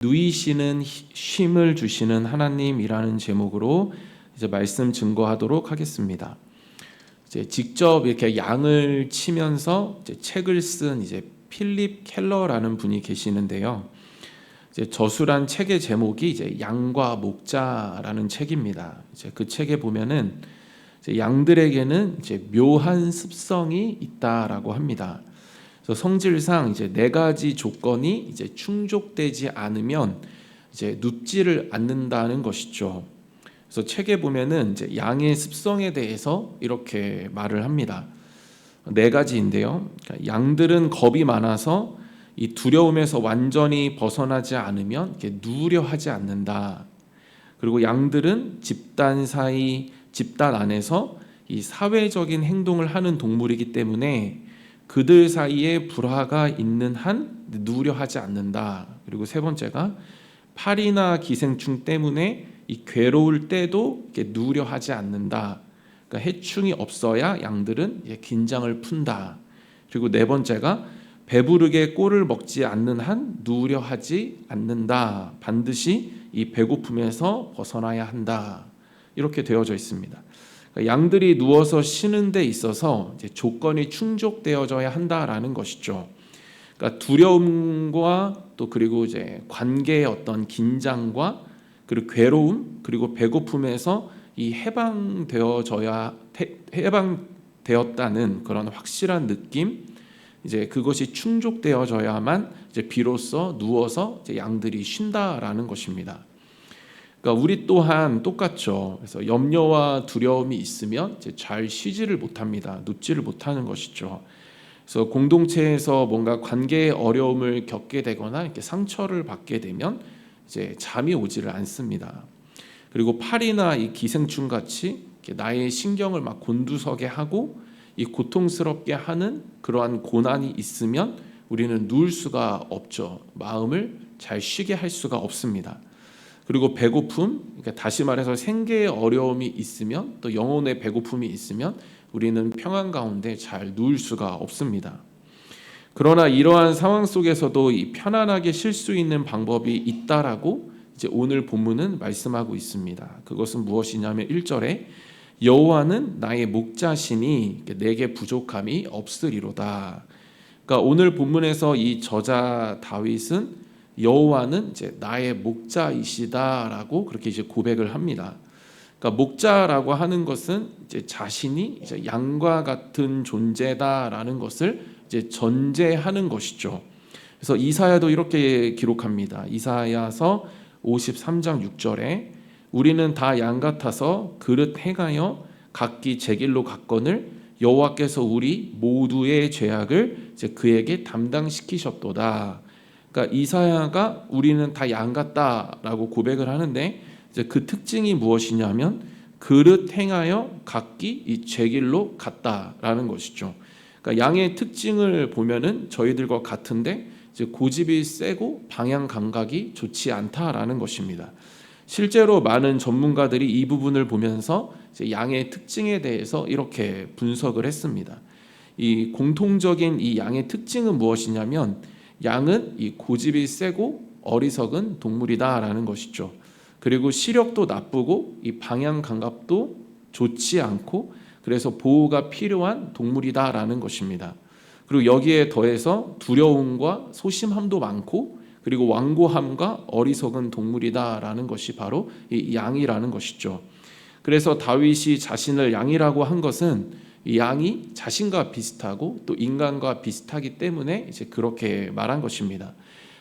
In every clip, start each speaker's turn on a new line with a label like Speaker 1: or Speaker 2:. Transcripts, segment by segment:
Speaker 1: 누이시는 쉼을 주시는 하나님이라는 제목으로 이제 말씀 증거하도록 하겠습니다. 이제 직접 이렇게 양을 치면서 이제 책을 쓴 이제 필립 켈러라는 분이 계시는데요. 이제 저술한 책의 제목이 이제 양과 목자라는 책입니다. 이제 그 책에 보면은 이제 양들에게는 이제 묘한 습성이 있다라고 합니다. 그래서 성질상 이제 네 가지 조건이 이제 충족되지 않으면 이제 눕지를 않는다는 것이죠. 그래서 책에 보면은 이제 양의 습성에 대해서 이렇게 말을 합니다. 네 가지인데요. 그러니까 양들은 겁이 많아서 이 두려움에서 완전히 벗어나지 않으면 이렇게 누우려 하지 않는다. 그리고 양들은 집단 안에서 이 사회적인 행동을 하는 동물이기 때문에 그들 사이에 불화가 있는 한 누우려 하지 않는다. 그리고 세 번째가 파리나 기생충 때문에 이 괴로울 때도 이렇게 누우려 하지 않는다. 그러니까 해충이 없어야 양들은 긴장을 푼다. 그리고 네 번째가 배부르게 꼴을 먹지 않는 한 누우려 하지 않는다. 반드시 이 배고픔에서 벗어나야 한다. 이렇게 되어져 있습니다. 양들이 누워서 쉬는 데 있어서 이제 조건이 충족되어져야 한다라는 것이죠. 그러니까 두려움과 또 그리고 이제 관계의 어떤 긴장과 그리고 괴로움 그리고 배고픔에서 이 해방되었다는 그런 확실한 느낌, 이제 그것이 충족되어져야만 이제 비로소 누워서 이제 양들이 쉰다라는 것입니다. 그러니까 우리 또한 똑같죠. 그래서 염려와 두려움이 있으면 이제 잘 쉬지를 못합니다. 눕지를 못하는 것이죠. 그래서 공동체에서 뭔가 관계의 어려움을 겪게 되거나 이렇게 상처를 받게 되면 이제 잠이 오지를 않습니다. 그리고 파리나 이 기생충 같이 나의 신경을 막 곤두서게 하고 이 고통스럽게 하는 그러한 고난이 있으면 우리는 누울 수가 없죠. 마음을 잘 쉬게 할 수가 없습니다. 그리고 배고픔, 그러니까 다시 말해서 생계의 어려움이 있으면 또 영혼의 배고픔이 있으면 우리는 평안 가운데 잘 누울 수가 없습니다. 그러나 이러한 상황 속에서도 이 편안하게 쉴 수 있는 방법이 있다라고 이제 오늘 본문은 말씀하고 있습니다. 그것은 무엇이냐면 1절에 여호와는 나의 목자시니 내게 부족함이 없으리로다. 그러니까 오늘 본문에서 이 저자 다윗은 여호와는 이제 나의 목자이시다라고 그렇게 이제 고백을 합니다. 그러니까 목자라고 하는 것은 이제 자신이 이제 양과 같은 존재다라는 것을 이제 전제하는 것이죠. 그래서 이사야도 이렇게 기록합니다. 이사야서 53장 6절에 우리는 다 양 같아서 그릇 행하여 각기 제 길로 갔거늘 여호와께서 우리 모두의 죄악을 이제 그에게 담당시키셨도다. 그러니까 이사야가 우리는 다 양 같다라고 고백을 하는데 이제 그 특징이 무엇이냐면 그릇 행하여 각기 이 제 길로 갔다라는 것이죠. 그러니까 양의 특징을 보면은 저희들과 같은데 이제 고집이 세고 방향 감각이 좋지 않다라는 것입니다. 실제로 많은 전문가들이 이 부분을 보면서 이제 양의 특징에 대해서 이렇게 분석을 했습니다. 이 공통적인 이 양의 특징은 무엇이냐면 양은 이 고집이 세고 어리석은 동물이다라는 것이죠. 그리고 시력도 나쁘고 이 방향 감각도 좋지 않고 그래서 보호가 필요한 동물이다라는 것입니다. 그리고 여기에 더해서 두려움과 소심함도 많고 그리고 완고함과 어리석은 동물이다라는 것이 바로 이 양이라는 것이죠. 그래서 다윗이 자신을 양이라고 한 것은 이 양이 자신과 비슷하고 또 인간과 비슷하기 때문에 이제 그렇게 말한 것입니다.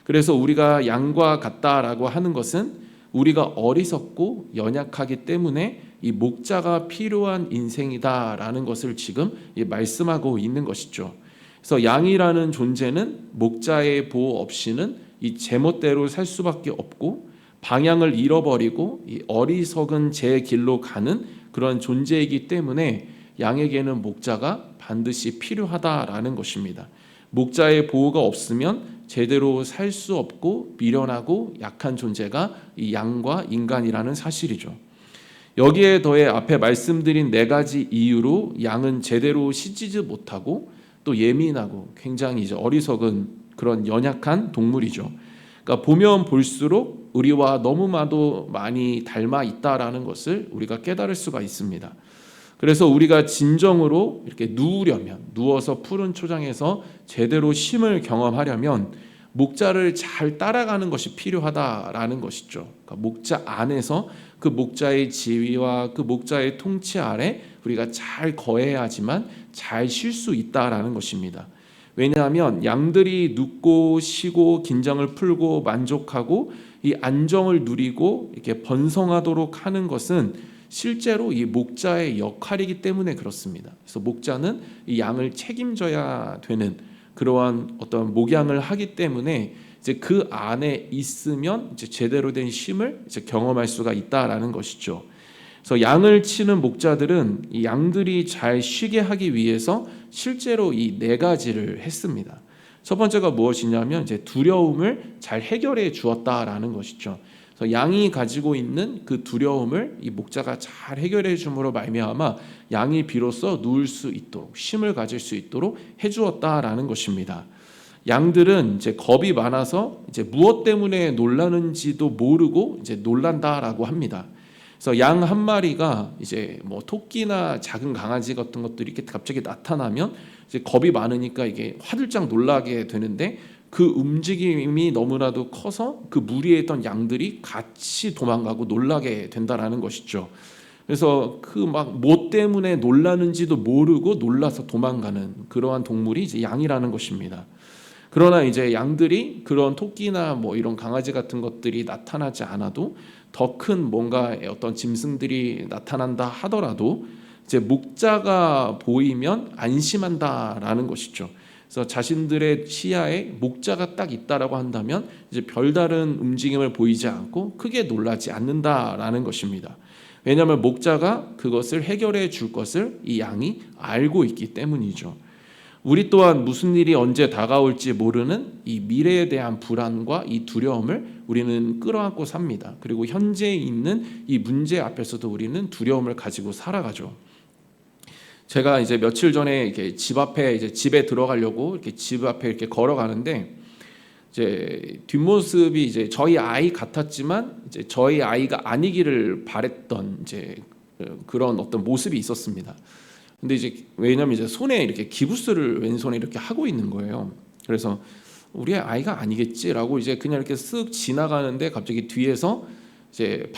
Speaker 1: 그래서 우리가 양과 같다라고 하는 것은 우리가 어리석고 연약하기 때문에 이 목자가 필요한 인생이다라는 것을 지금 말씀하고 있는 것이죠. 그래서 양이라는 존재는 목자의 보호 없이는 이 제멋대로 살 수밖에 없고 방향을 잃어버리고 이 어리석은 제 길로 가는 그런 존재이기 때문에 양에게는 목자가 반드시 필요하다라는 것입니다. 목자의 보호가 없으면 제대로 살 수 없고 미련하고 약한 존재가 이 양과 인간이라는 사실이죠. 여기에 더해 앞에 말씀드린 네 가지 이유로 양은 제대로 쉬지 못하고 또 예민하고 굉장히 이제 어리석은 그런 연약한 동물이죠. 그러니까 보면 볼수록 우리와 너무나도 많이 닮아 있다라는 것을 우리가 깨달을 수가 있습니다. 그래서 우리가 진정으로 이렇게 누워서 푸른 초장에서 제대로 쉼을 경험하려면 목자를 잘 따라가는 것이 필요하다라는 것이죠. 그러니까 목자 안에서 그 목자의 지위와 그 목자의 통치 아래 우리가 잘 거해야지만 잘 쉴 수 있다라는 것입니다. 왜냐하면 양들이 눕고 쉬고 긴장을 풀고 만족하고 이 안정을 누리고 이렇게 번성하도록 하는 것은 실제로 이 목자의 역할이기 때문에 그렇습니다. 그래서 목자는 이 양을 책임져야 되는 그러한 어떤 목양을 하기 때문에 이제 그 안에 있으면 이제 제대로 된 쉼을 이제 경험할 수가 있다라는 것이죠. 그래서 양을 치는 목자들은 이 양들이 잘 쉬게 하기 위해서 실제로 이 네 가지를 했습니다. 첫 번째가 무엇이냐면 이제 두려움을 잘 해결해 주었다라는 것이죠. 그래서 양이 가지고 있는 그 두려움을 이 목자가 잘 해결해 줌으로 말미암아 양이 비로소 누울 수 있도록 쉼을 가질 수 있도록 해 주었다라는 것입니다. 양들은 이제 겁이 많아서 이제 무엇 때문에 놀라는지도 모르고 이제 놀란다라고 합니다. 그래서 양 한 마리가 이제 뭐 토끼나 작은 강아지 같은 것들이 이렇게 갑자기 나타나면 이제 겁이 많으니까 이게 화들짝 놀라게 되는데 그 움직임이 너무나도 커서 그 무리에 있던 양들이 같이 도망가고 놀라게 된다라는 것이죠. 그래서 그 막 뭐 때문에 놀라는지도 모르고 놀라서 도망가는 그러한 동물이 이제 양이라는 것입니다. 그러나 이제 양들이 그런 토끼나 뭐 이런 강아지 같은 것들이 나타나지 않아도 더 큰 뭔가 어떤 짐승들이 나타난다 하더라도 이제 목자가 보이면 안심한다라는 것이죠. 그래서 자신들의 시야에 목자가 딱 있다라고 한다면 이제 별다른 움직임을 보이지 않고 크게 놀라지 않는다라는 것입니다. 왜냐하면 목자가 그것을 해결해 줄 것을 이 양이 알고 있기 때문이죠. 우리 또한 무슨 일이 언제 다가올지 모르는 이 미래에 대한 불안과 이 두려움을 우리는 끌어안고 삽니다. 그리고 현재 있는 이 문제 앞에서도 우리는 두려움을 가지고 살아가죠. 제가 이제 며칠 전에 이렇게 집 앞에 이제 집에 들어가려고 이렇게 집 앞에 이렇게 걸어가는데 이제 뒷모습이 이제 저희 아이 같았지만 이제 저희 아이가 아니기를 바랬던 이제 그런 어떤 모습이 있었습니다. 근데 이제 왜냐면 이제 손에 이렇게 기부스를 왼손에 이렇게 하고 있는 거예요. 그래서 우리 아이가 아니겠지라고 이제 그냥 이렇게 쓱 지나가는데 갑자기 뒤에서 이제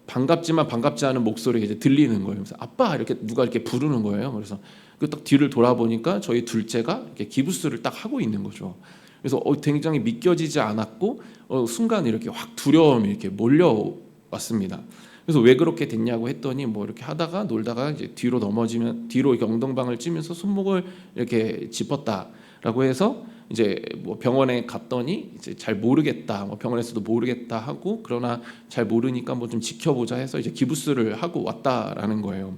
Speaker 1: 반갑지만 반갑지 않은 목소리가 이제 들리는 거예요. 그래서 아빠 이렇게 누가 이렇게 부르는 거예요. 그래서 그 딱 뒤를 돌아보니까 저희 둘째가 이렇게 기부스를 딱 하고 있는 거죠. 그래서 굉장히 믿겨지지 않았고 순간 이렇게 확 두려움이 이렇게 몰려왔습니다. 그래서 왜 그렇게 됐냐고 했더니 뭐 이렇게 하다가 놀다가 이제 뒤로 넘어지면 뒤로 이렇게 엉덩방을 찌면서 손목을 이렇게 짚었다라고 해서 이제 뭐 병원에 갔더니 이제 잘 모르겠다, 뭐 병원에서도 모르겠다 하고 그러나 잘 모르니까 뭐 좀 지켜보자 해서 이제 기부스를 하고 왔다라는 거예요.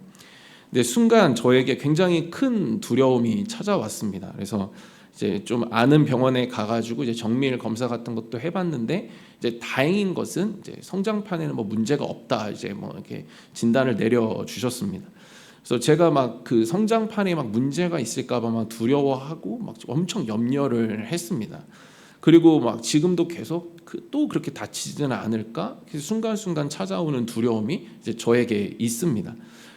Speaker 1: 근데 순간 저에게 굉장히 큰 두려움이 찾아왔습니다. 그래서 이제 좀 아는 병원에 가가지고 이제 정밀 검사 같은 것도 해봤는데 이제 다행인 것은 이제 성장판에는 뭐 문제가 없다 이제 뭐 이렇게 진단을 내려 주셨습니다. 그래서 제가 막 그 성장판에 막 문제가 있을까봐 막 두려워하고 막 엄청 염려를 했습니다. 그리고 막 지금도 계속 또 그렇게 다치지는 않을까? 순간순간 찾아오는 두려움이 이제 저에게 있습니다.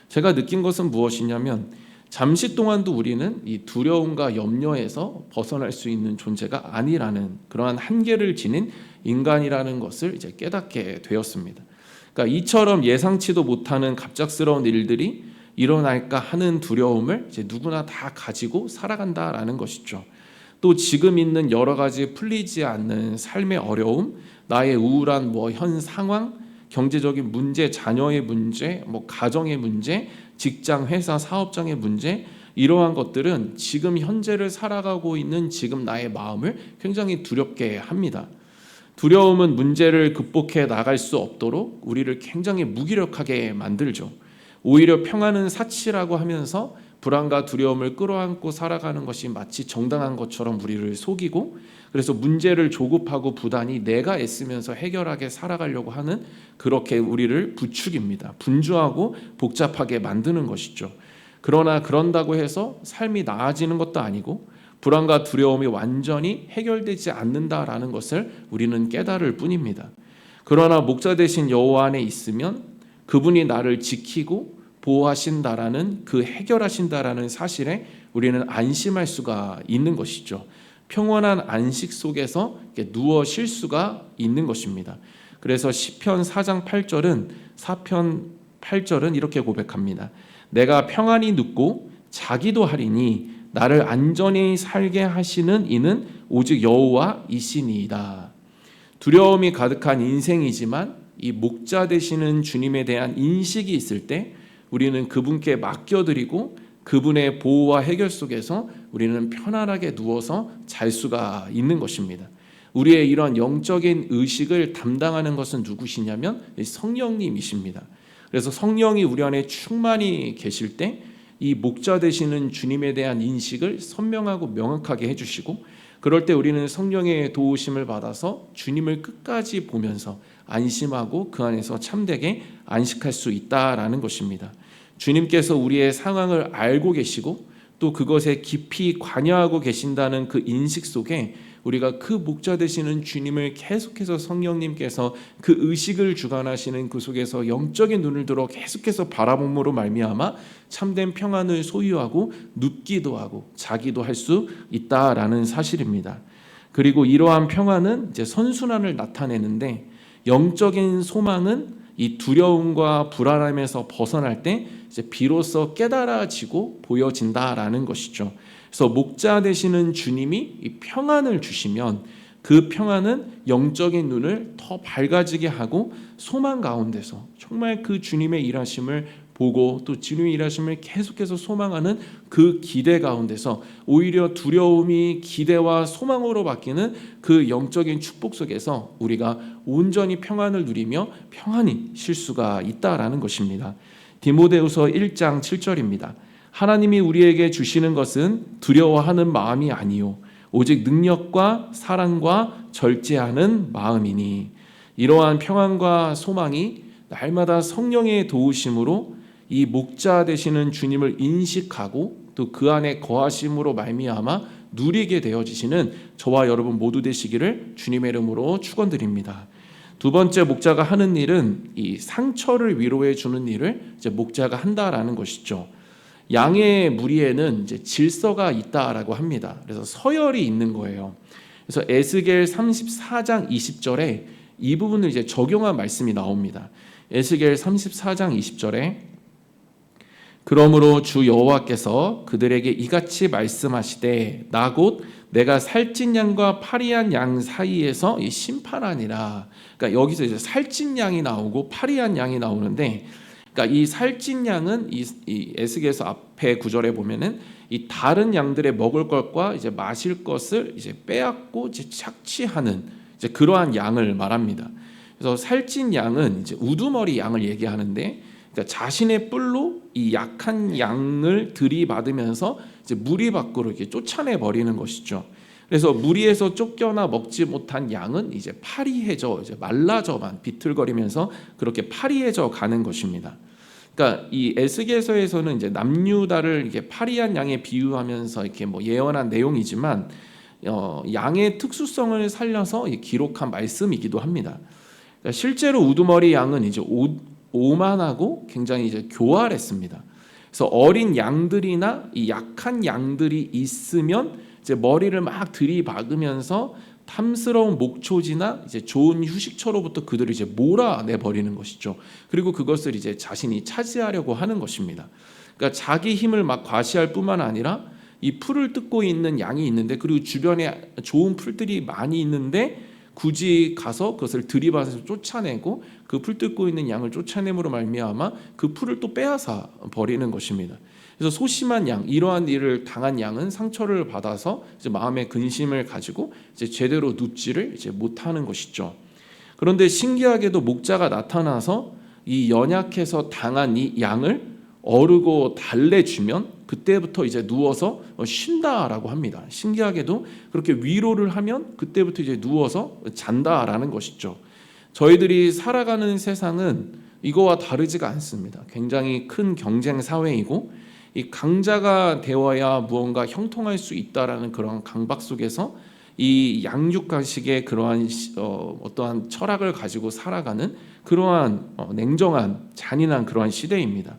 Speaker 1: 제가 느낀 것은 무엇이냐면 잠시 동안도 우리는 이 두려움과 염려에서 벗어날 수 있는 존재가 아니라는 그러한 한계를 지닌 인간이라는 것을 이제 깨닫게 되었습니다. 그러니까 이처럼 예상치도 못하는 갑작스러운 일들이 일어날까 하는 두려움을 이제 누구나 다 가지고 살아간다라는 것이죠. 또 지금 있는 여러 가지 풀리지 않는 삶의 어려움, 나의 우울한 뭐 현 상황, 경제적인 문제, 자녀의 문제, 뭐 가정의 문제, 직장, 회사, 사업장의 문제, 이러한 것들은 지금 현재를 살아가고 있는 지금 나의 마음을 굉장히 두렵게 합니다. 두려움은 문제를 극복해 나갈 수 없도록 우리를 굉장히 무기력하게 만들죠. 오히려 평안은 사치라고 하면서 불안과 두려움을 끌어안고 살아가는 것이 마치 정당한 것처럼 우리를 속이고, 그래서 문제를 조급하고 부단히 내가 애쓰면서 해결하게 살아가려고 하는, 그렇게 우리를 부추깁니다. 분주하고 복잡하게 만드는 것이죠. 그러나 그런다고 해서 삶이 나아지는 것도 아니고 불안과 두려움이 완전히 해결되지 않는다라는 것을 우리는 깨달을 뿐입니다. 그러나 목자 되신 여호와 안에 있으면 그분이 나를 지키고 보호하신다라는, 그 해결하신다라는 사실에 우리는 안심할 수가 있는 것이죠. 평온한 안식 속에서 누워 쉴 수가 있는 것입니다. 그래서 시편 4장 8절은 4편 8절은 이렇게 고백합니다. 내가 평안히 눕고 자기도 하리니 나를 안전히 살게 하시는 이는 오직 여호와이시니이다. 두려움이 가득한 인생이지만 이 목자 되시는 주님에 대한 인식이 있을 때 우리는 그분께 맡겨드리고 그분의 보호와 해결 속에서 우리는 편안하게 누워서 잘 수가 있는 것입니다. 우리의 이런 영적인 의식을 담당하는 것은 누구시냐면 성령님이십니다. 그래서 성령이 우리 안에 충만히 계실 때 이 목자 되시는 주님에 대한 인식을 선명하고 명확하게 해주시고, 그럴 때 우리는 성령의 도우심을 받아서 주님을 끝까지 보면서 안심하고 그 안에서 참되게 안식할 수 있다라는 것입니다. 주님께서 우리의 상황을 알고 계시고 또 그것에 깊이 관여하고 계신다는 그 인식 속에 우리가 그 목자 되시는 주님을 계속해서 성령님께서 그 의식을 주관하시는 그 속에서 영적인 눈을 들어 계속해서 바라봄으로 말미암아 참된 평안을 소유하고 눕기도 하고 자기도 할 수 있다라는 사실입니다. 그리고 이러한 평안은 이제 선순환을 나타내는데, 영적인 소망은 이 두려움과 불안함에서 벗어날 때 이제 비로소 깨달아지고 보여진다라는 것이죠. 그래서 목자 되시는 주님이 이 평안을 주시면 그 평안은 영적인 눈을 더 밝아지게 하고 소망 가운데서 정말 그 주님의 일하심을 보고 또 주님의 일하심을 계속해서 소망하는 그 기대 가운데서 오히려 두려움이 기대와 소망으로 바뀌는 그 영적인 축복 속에서 우리가 온전히 평안을 누리며 평안히 쉴 수가 있다라는 것입니다. 디모데후서 1장 7절입니다. 하나님이 우리에게 주시는 것은 두려워하는 마음이 아니요 오직 능력과 사랑과 절제하는 마음이니. 이러한 평안과 소망이 날마다 성령의 도우심으로 이 목자 되시는 주님을 인식하고 또 그 안에 거하심으로 말미암아 누리게 되어지시는 저와 여러분 모두 되시기를 주님의 이름으로 축원드립니다. 두 번째, 목자가 하는 일은 이 상처를 위로해 주는 일을 이제 목자가 한다라는 것이죠. 양의 무리에는 이제 질서가 있다라고 합니다. 그래서 서열이 있는 거예요. 그래서 에스겔 34장 20절에 이 부분을 이제 적용한 말씀이 나옵니다. 에스겔 34장 20절에 그러므로 주 여호와께서 그들에게 이같이 말씀하시되 나 곧 내가 살찐 양과 파리한 양 사이에서 심판하니라. 그러니까 여기서 이제 살찐 양이 나오고 파리한 양이 나오는데, 그러니까 이 살찐 양은 이 에스겔서 앞에 구절에 보면은 이 다른 양들의 먹을 것과 이제 마실 것을 이제 빼앗고 이제 착취하는 이제 그러한 양을 말합니다. 그래서 살찐 양은 이제 우두머리 양을 얘기하는데, 그러니까 자신의 뿔로 이 약한 양을 들이받으면서 이제 무리 밖으로 이렇게 쫓아내 버리는 것이죠. 그래서 무리에서 쫓겨나 먹지 못한 양은 이제 파리해져 이제 말라져만 비틀거리면서 그렇게 파리해져 가는 것입니다. 그러니까 이 에스겔서에서는 이제 남유다를 이렇게 파리한 양에 비유하면서 이렇게 뭐 예언한 내용이지만 양의 특수성을 살려서 기록한 말씀이기도 합니다. 그러니까 실제로 우두머리 양은 이제 오만하고 굉장히 이제 교활했습니다. 그래서 어린 양들이나 이 약한 양들이 있으면 이제 머리를 막 들이박으면서 탐스러운 목초지나 이제 좋은 휴식처로부터 그들을 이제 몰아내 버리는 것이죠. 그리고 그것을 이제 자신이 차지하려고 하는 것입니다. 그러니까 자기 힘을 막 과시할 뿐만 아니라 이 풀을 뜯고 있는 양이 있는데, 그리고 주변에 좋은 풀들이 많이 있는데 굳이 가서 그것을 들이받아서 쫓아내고 그 풀 뜯고 있는 양을 쫓아냄으로 말미암아 그 풀을 또 빼앗아 버리는 것입니다. 그래서 소심한 양, 이러한 일을 당한 양은 상처를 받아서 이제 마음의 근심을 가지고 이제 제대로 눕지를 이제 못하는 것이죠. 그런데 신기하게도 목자가 나타나서 이 연약해서 당한 이 양을 어르고 달래주면 그때부터 이제 누워서 쉰다라고 합니다. 신기하게도 그렇게 위로를 하면 그때부터 이제 누워서 잔다라는 것이죠. 저희들이 살아가는 세상은 이거와 다르지가 않습니다. 굉장히 큰 경쟁 사회이고 이 강자가 되어야 무언가 형통할 수 있다라는 그런 강박 속에서 이 양육가식의 그러한 어떠한 철학을 가지고 살아가는 그러한 냉정한 잔인한 그러한 시대입니다.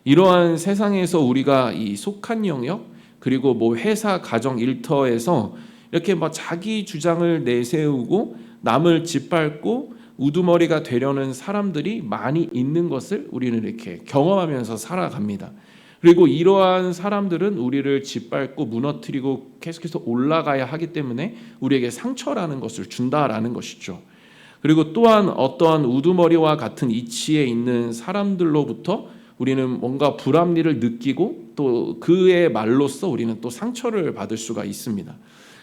Speaker 1: 이러한 세상에서 우리가 이 속한 영역 그리고 뭐 회사 가정 일터에서 이렇게 막 자기 주장을 내세우고 남을 짓밟고 우두머리가 되려는 사람들이 많이 있는 것을 우리는 이렇게 경험하면서 살아갑니다. 그리고 이러한 사람들은 우리를 짓밟고 무너뜨리고 계속해서 올라가야 하기 때문에 우리에게 상처라는 것을 준다라는 것이죠. 그리고 또한 어떠한 우두머리와 같은 이치에 있는 사람들로부터 우리는 뭔가 불합리를 느끼고 또 그의 말로써 우리는 또 상처를 받을 수가 있습니다.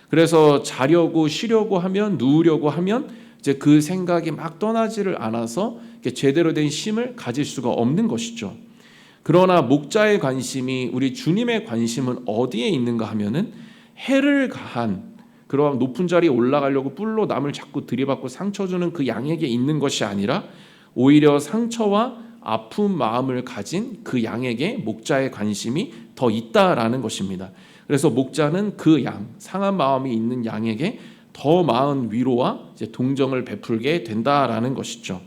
Speaker 1: 그래서 자려고 쉬려고 하면 누우려고 하면 이제 그 생각이 막 떠나지를 않아서 제대로 된 쉼을 가질 수가 없는 것이죠. 그러나 목자의 관심이 우리 주님의 관심은 어디에 있는가 하면은 해를 가한 그러한 높은 자리에 올라가려고 뿔로 남을 자꾸 들이받고 상처 주는 그 양에게 있는 것이 아니라 오히려 상처와 아픈 마음을 가진 그 양에게 목자의 관심이 더 있다라는 것입니다. 그래서 목자는 그 양, 상한 마음이 있는 양에게 더 많은 위로와 이제 동정을 베풀게 된다라는 것이죠.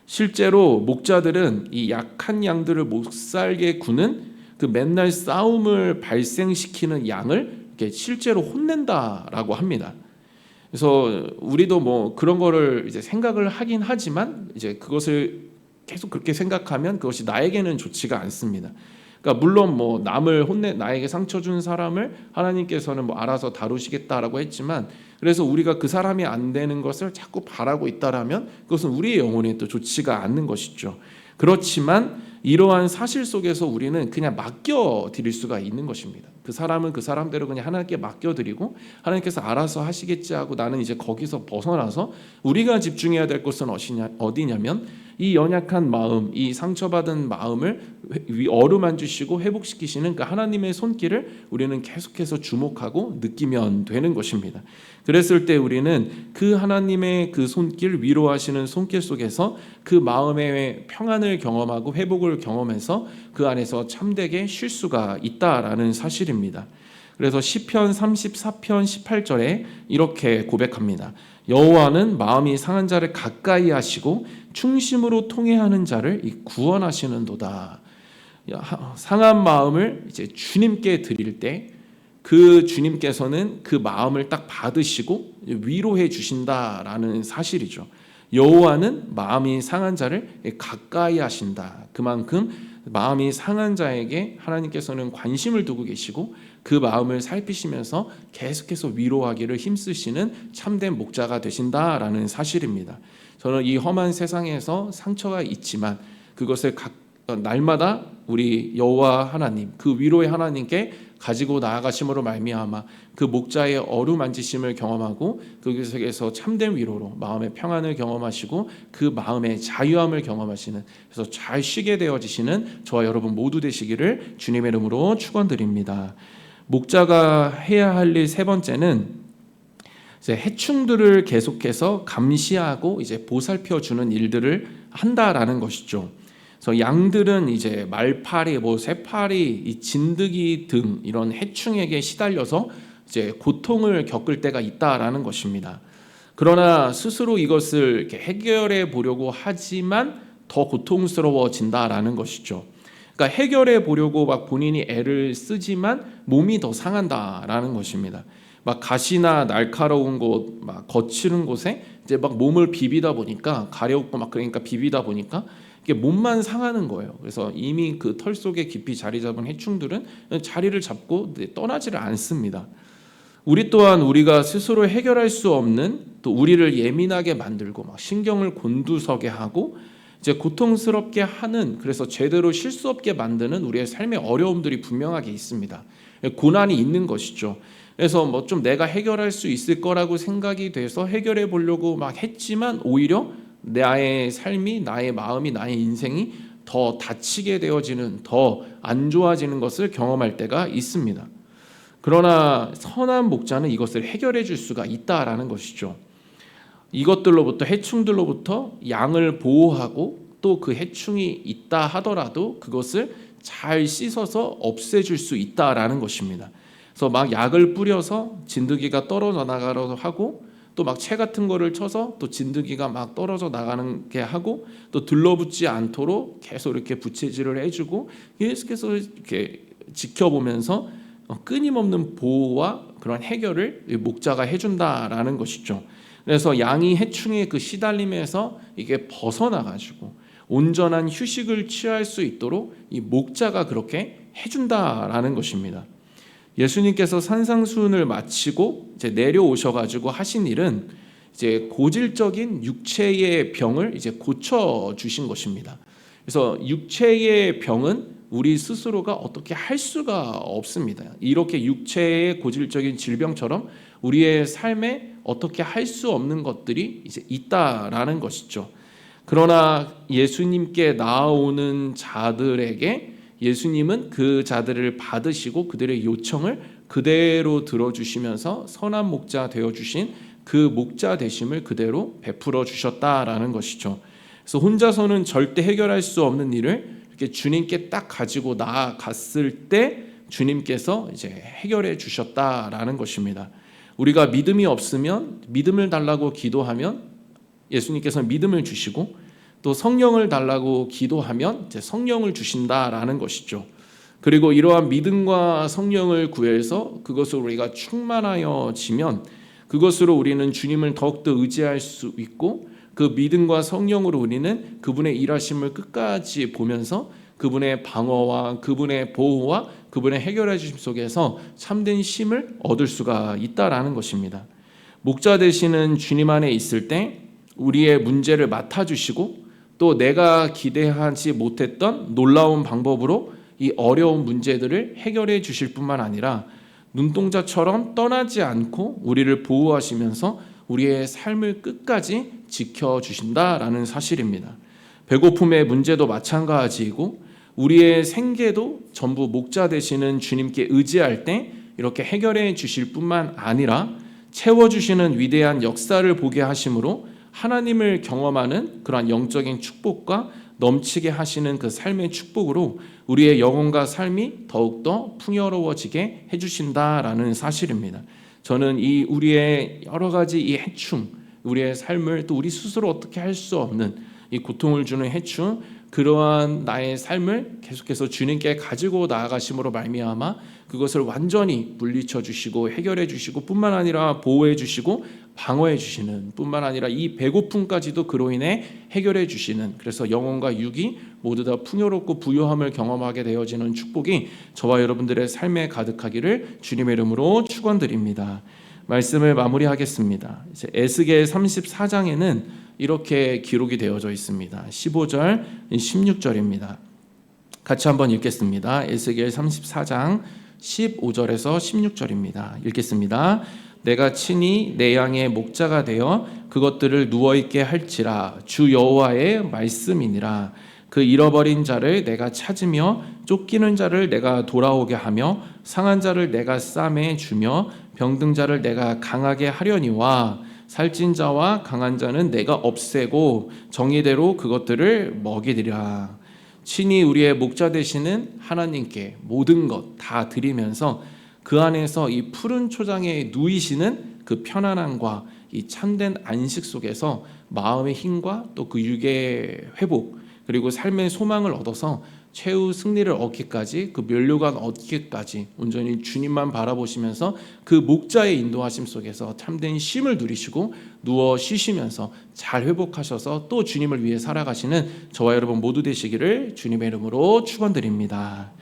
Speaker 1: 실제로 목자들은 이 약한 양들을 못 살게 구는 그 맨날 싸움을 발생시키는 양을 이렇게 실제로 혼낸다라고 합니다. 그래서 우리도 뭐 그런 거를 이제 생각을 하긴 하지만 이제 그것을 계속 그렇게 생각하면 그것이 나에게는 좋지가 않습니다. 그러니까 물론 뭐 남을 나에게 상처 준 사람을 하나님께서는 뭐 알아서 다루시겠다라고 했지만 그래서 우리가 그 사람이 안 되는 것을 자꾸 바라고 있다라면 그것은 우리의 영혼에 또 좋지가 않는 것이죠. 그렇지만 이러한 사실 속에서 우리는 그냥 맡겨 드릴 수가 있는 것입니다. 그 사람은 그 사람대로 그냥 하나님께 맡겨 드리고 하나님께서 알아서 하시겠지 하고 나는 이제 거기서 벗어나서 우리가 집중해야 될 것은 어디냐면 이 연약한 마음, 이 상처받은 마음을 어루만지시고 회복시키시는 그 하나님의 손길을 우리는 계속해서 주목하고 느끼면 되는 것입니다. 그랬을 때 우리는 그 하나님의 그 손길, 위로하시는 손길 속에서 그 마음의 평안을 경험하고 회복을 경험해서 그 안에서 참되게 쉴 수가 있다라는 사실입니다. 그래서 시편 34편 18절에 이렇게 고백합니다. 여호와는 마음이 상한 자를 가까이 하시고 충심으로 통회하는 자를 구원하시는도다. 상한 마음을 이제 주님께 드릴 때 그 주님께서는 그 마음을 딱 받으시고 위로해 주신다라는 사실이죠. 여호와는 마음이 상한 자를 가까이 하신다. 그만큼 마음이 상한 자에게 하나님께서는 관심을 두고 계시고 그 마음을 살피시면서 계속해서 위로하기를 힘쓰시는 참된 목자가 되신다라는 사실입니다. 저는 이 험한 세상에서 상처가 있지만 그것을 날마다 우리 여호와 하나님, 그 위로의 하나님께 가지고 나아가심으로 말미암아 그 목자의 어루만지심을 경험하고 그곳에서 참된 위로로 마음의 평안을 경험하시고 그 마음의 자유함을 경험하시는, 그래서 잘 쉬게 되어지시는 저와 여러분 모두 되시기를 주님의 이름으로 축원드립니다. 목자가 해야 할 일 세 번째는 이제 해충들을 계속해서 감시하고 이제 보살펴 주는 일들을 한다라는 것이죠. 그래서 양들은 이제 말파리, 쇠파리, 이 진드기 등 이런 해충에게 시달려서 이제 고통을 겪을 때가 있다라는 것입니다. 그러나 스스로 이것을 이렇게 해결해 보려고 하지만 더 고통스러워진다라는 것이죠. 그러니까 해결해 보려고 막 본인이 애를 쓰지만 몸이 더 상한다라는 것입니다. 막 가시나 날카로운 곳, 막 거칠은 곳에 이제 막 몸을 비비다 보니까 가려웠고 막 그러니까 비비다 보니까 이게 몸만 상하는 거예요. 그래서 이미 그 털 속에 깊이 자리 잡은 해충들은 자리를 잡고 떠나지를 않습니다. 우리 또한 우리가 스스로 해결할 수 없는, 또 우리를 예민하게 만들고 막 신경을 곤두서게 하고 이제 고통스럽게 하는, 그래서 제대로 쉴 수 없게 만드는 우리의 삶의 어려움들이 분명하게 있습니다. 고난이 있는 것이죠. 그래서 뭐 좀 내가 해결할 수 있을 거라고 생각이 돼서 해결해 보려고 막 했지만 오히려 나의 삶이, 나의 마음이, 나의 인생이 더 다치게 되어지는, 더 안 좋아지는 것을 경험할 때가 있습니다. 그러나 선한 목자는 이것을 해결해 줄 수가 있다라는 것이죠. 이것들로부터, 해충들로부터 양을 보호하고 또 그 해충이 있다 하더라도 그것을 잘 씻어서 없애줄 수 있다라는 것입니다. 그래서 막 약을 뿌려서 진드기가 떨어져 나가려고 하고, 또 막 채 같은 거를 쳐서 또 진드기가 막 떨어져 나가는 게 하고, 또 들러붙지 않도록 계속 이렇게 부채질을 해주고, 계속해서 이렇게 지켜보면서 끊임없는 보호와 그런 해결을 목자가 해준다라는 것이죠. 그래서 양이 해충의 그 시달림에서 이게 벗어나가지고 온전한 휴식을 취할 수 있도록 이 목자가 그렇게 해준다라는 것입니다. 예수님께서 산상수훈을 마치고 이제 내려오셔가지고 하신 일은 이제 고질적인 육체의 병을 이제 고쳐 주신 것입니다. 그래서 육체의 병은 우리 스스로가 어떻게 할 수가 없습니다. 이렇게 육체의 고질적인 질병처럼 우리의 삶에 어떻게 할 수 없는 것들이 이제 있다라는 것이죠. 그러나 예수님께 나아오는 자들에게 예수님은 그 자들을 받으시고 그들의 요청을 그대로 들어주시면서 선한 목자 되어주신 그 목자 되심을 그대로 베풀어 주셨다라는 것이죠. 그래서 혼자서는 절대 해결할 수 없는 일을 이렇게 주님께 딱 가지고 나아갔을 때 주님께서 이제 해결해 주셨다라는 것입니다. 우리가 믿음이 없으면 믿음을 달라고 기도하면 예수님께서 믿음을 주시고, 또 성령을 달라고 기도하면 이제 성령을 주신다라는 것이죠. 그리고 이러한 믿음과 성령을 구해서 그것을 우리가 충만하여지면 그것으로 우리는 주님을 더욱더 의지할 수 있고, 그 믿음과 성령으로 우리는 그분의 일하심을 끝까지 보면서 그분의 방어와 그분의 보호와 그분의 해결해 주심 속에서 참된 쉼을 얻을 수가 있다라는 것입니다. 목자 되시는 주님 안에 있을 때 우리의 문제를 맡아주시고, 또 내가 기대하지 못했던 놀라운 방법으로 이 어려운 문제들을 해결해 주실 뿐만 아니라 눈동자처럼 떠나지 않고 우리를 보호하시면서 우리의 삶을 끝까지 지켜주신다라는 사실입니다. 배고픔의 문제도 마찬가지이고 우리의 생계도 전부 목자 되시는 주님께 의지할 때 이렇게 해결해 주실 뿐만 아니라 채워주시는 위대한 역사를 보게 하심으로 하나님을 경험하는 그러한 영적인 축복과 넘치게 하시는 그 삶의 축복으로 우리의 영혼과 삶이 더욱더 풍요로워지게 해주신다라는 사실입니다. 저는 이 우리의 여러 가지 이 해충, 우리의 삶을 또 우리 스스로 어떻게 할 수 없는 이 고통을 주는 해충, 그러한 나의 삶을 계속해서 주님께 가지고 나아가심으로 말미암아 그것을 완전히 물리쳐 주시고 해결해 주시고 뿐만 아니라 보호해 주시고 방어해 주시는 뿐만 아니라 이 배고픔까지도 그로 인해 해결해 주시는, 그래서 영혼과 육이 모두 다 풍요롭고 부요함을 경험하게 되어지는 축복이 저와 여러분들의 삶에 가득하기를 주님의 이름으로 축원드립니다. 말씀을 마무리하겠습니다. 이제 에스겔 34장에는 이렇게 기록이 되어져 있습니다. 15절, 16절입니다. 같이 한번 읽겠습니다. 에스겔 34장 15절에서 16절입니다. 읽겠습니다. 내가 친히 내 양의 목자가 되어 그것들을 누워있게 할지라 주 여호와의 말씀이니라. 그 잃어버린 자를 내가 찾으며 쫓기는 자를 내가 돌아오게 하며 상한 자를 내가 싸매 주며 병든 자를 내가 강하게 하려니와 살찐 자와 강한 자는 내가 없애고 정의대로 그것들을 먹이리라. 친히 우리의 목자 되시는 하나님께 모든 것 다 드리면서 그 안에서 이 푸른 초장에 누이시는 그 편안함과 이 참된 안식 속에서 마음의 힘과 또 그 육의 회복 그리고 삶의 소망을 얻어서 최후 승리를 얻기까지, 그 면류관 얻기까지 온전히 주님만 바라보시면서 그 목자의 인도하심 속에서 참된 쉼을 누리시고 누워 쉬시면서 잘 회복하셔서 또 주님을 위해 살아가시는 저와 여러분 모두 되시기를 주님의 이름으로 축원드립니다.